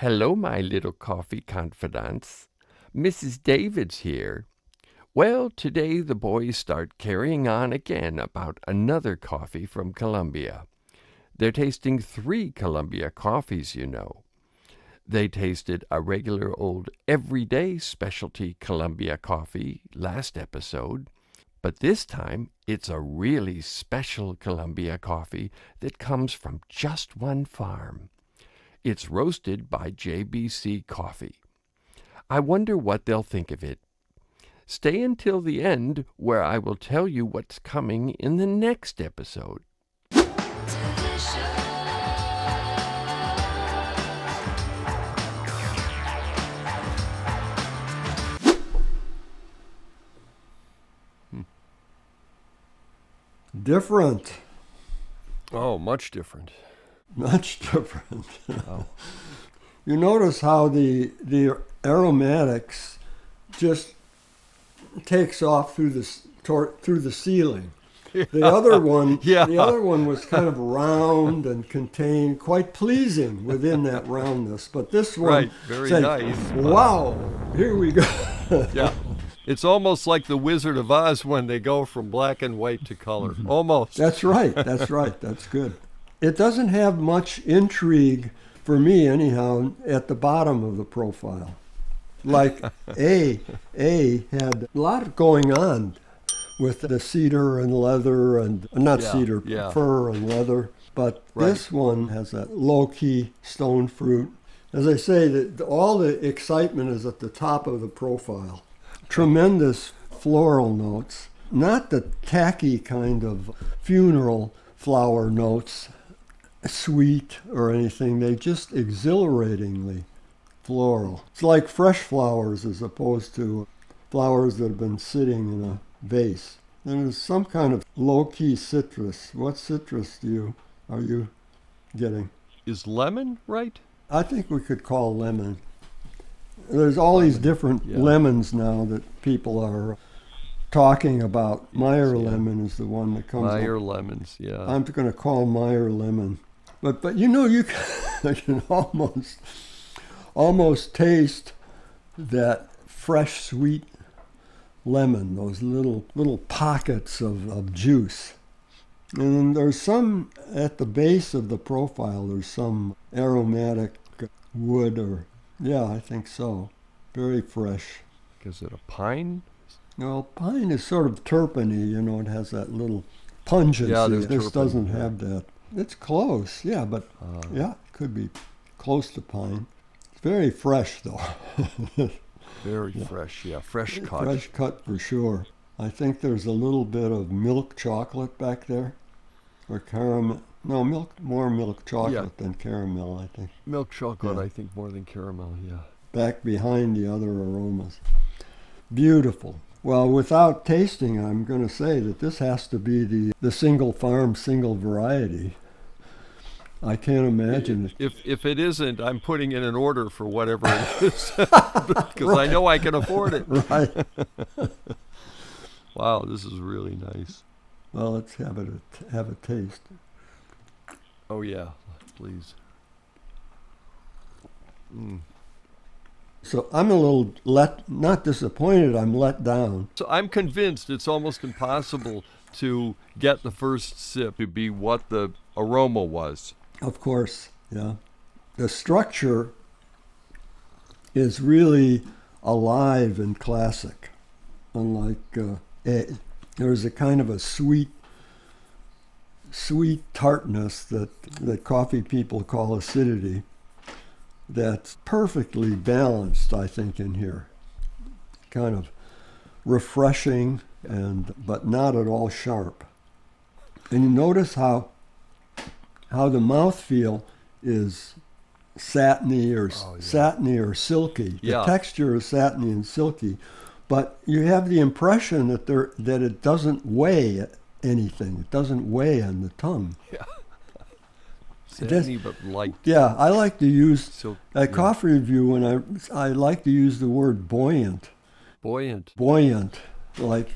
Hello, my little coffee confidants. Mrs. David's here. Well, today the boys start carrying on again about another coffee from Colombia. They're tasting 3 Colombia coffees, you know. They tasted a regular old everyday specialty Colombia coffee last episode, but this time it's a really special Colombia coffee that comes from just one farm. It's roasted by JBC Coffee. I wonder what they'll think of it. Stay until the end, where I will tell you what's coming in the next episode. Different. Oh, much different. Much different. Oh. You notice how the aromatics just takes off through the ceiling. The other one, the other one was kind of round and contained, quite pleasing within that roundness. But this one, right, very said, nice. Wow, here we go. Yeah. It's almost like the Wizard of Oz when they go from black and white to color. Almost. That's right. That's right. That's good. It doesn't have much intrigue, for me anyhow, at the bottom of the profile. Like A had a lot going on with the cedar and leather and, fir and leather. But this one has that low-key stone fruit. As I say, all the excitement is at the top of the profile. Tremendous floral notes, not the tacky kind of funeral flower notes, sweet or anything. They just exhilaratingly floral. It's like fresh flowers as opposed to flowers that have been sitting in a vase. And there's some kind of low-key citrus. What citrus are you getting? Is lemon right? I think we could call lemon. There's all these different lemons now that people are talking about. Meyer lemon is the one that comes Meyer up. lemons, yeah. I'm going to call Meyer lemon. But you know, you can almost taste that fresh, sweet lemon, those little pockets of juice. And there's some, at the base of the profile, there's some aromatic wood or, yeah, I think so. Very fresh. Is it a pine? Well, pine is sort of terpene, you know, it has that little pungency. Yeah, this doesn't have that. It's close, yeah, but it could be close to pine. It's very fresh, though. Very fresh, yeah, fresh cut. Fresh cut for sure. I think there's a little bit of milk chocolate back there, or caramel. No, more milk chocolate than caramel, I think. Milk chocolate, I think, more than caramel, yeah. Back behind the other aromas. Beautiful. Well, without tasting, I'm going to say that this has to be the single farm, single variety. I can't imagine it. If it isn't, I'm putting in an order for whatever it is, because I know I can afford it. Right. Wow, this is really nice. Well, let's have a taste. Oh yeah, please. Mm. So I'm a little not disappointed, I'm let down. So I'm convinced it's almost impossible to get the first sip to be what the aroma was. Of course, yeah. The structure is really alive and classic, unlike there's a kind of a sweet tartness that coffee people call acidity. That's perfectly balanced, I think, in here. Kind of refreshing but not at all sharp. And you notice how the mouthfeel is satiny or silky. The texture is satiny and silky, but you have the impression that it doesn't weigh anything. It doesn't weigh on the tongue. Yeah. Satiny but light. Yeah, I like to use coffee review when I like to use the word buoyant. Buoyant. Buoyant, like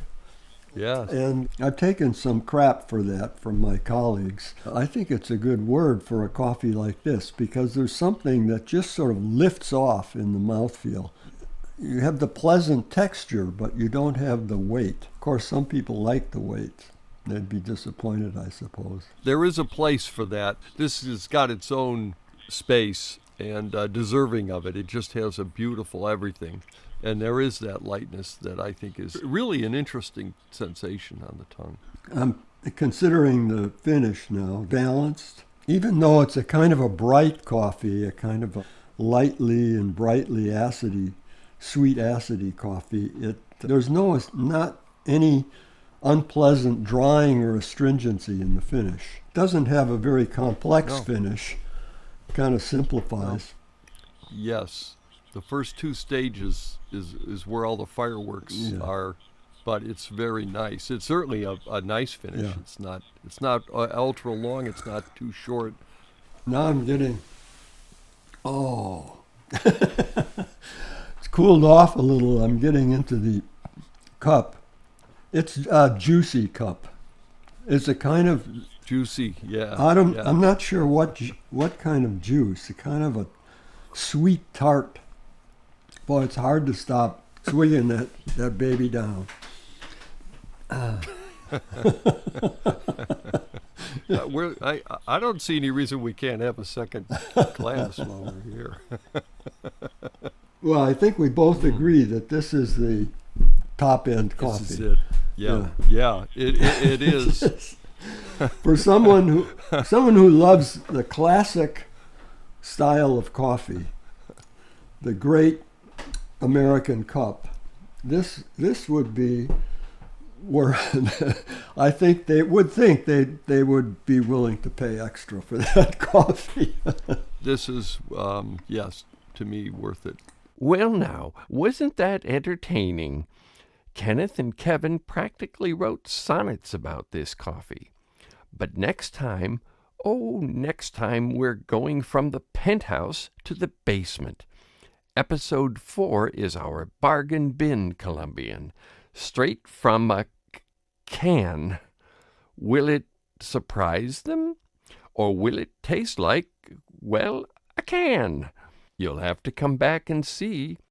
Yes. And I've taken some crap for that from my colleagues. I think it's a good word for a coffee like this because there's something that just sort of lifts off in the mouthfeel. You have the pleasant texture, but you don't have the weight. Of course, some people like the weight. They'd be disappointed, I suppose. There is a place for that. This has got its own space and deserving of it. It just has a beautiful everything. And there is that lightness that I think is really an interesting sensation on the tongue. I'm considering the finish now, balanced. Even though it's a kind of a bright coffee, a kind of a lightly and brightly acidy, sweet acidy coffee, there's not any unpleasant drying or astringency in the finish. It doesn't have a very complex finish. It kind of simplifies. Yes. The first two stages is where all the fireworks are, but it's very nice. It's certainly a nice finish. Yeah. It's not ultra long. It's not too short. Now I'm getting, it's cooled off a little. I'm getting into the cup. It's a juicy cup. It's a kind of Juicy, yeah. I'm not sure what kind of juice. A kind of a sweet tart. Boy, it's hard to stop swigging that baby down. I don't see any reason we can't have a second glass while we're here. Well, I think we both agree that this is the top end coffee. This is it. Yeah. It is. For someone who loves the classic style of coffee, the great American cup, this would be where I think they would be willing to pay extra for that coffee. This is, yes, to me, worth it. Well, now, wasn't that entertaining? Kenneth and Kevin practically wrote sonnets about this coffee. But next time we're going from the penthouse to the basement. Episode 4 is our bargain bin Colombian, straight from a can. Will it surprise them? Or will it taste like, well, a can? You'll have to come back and see.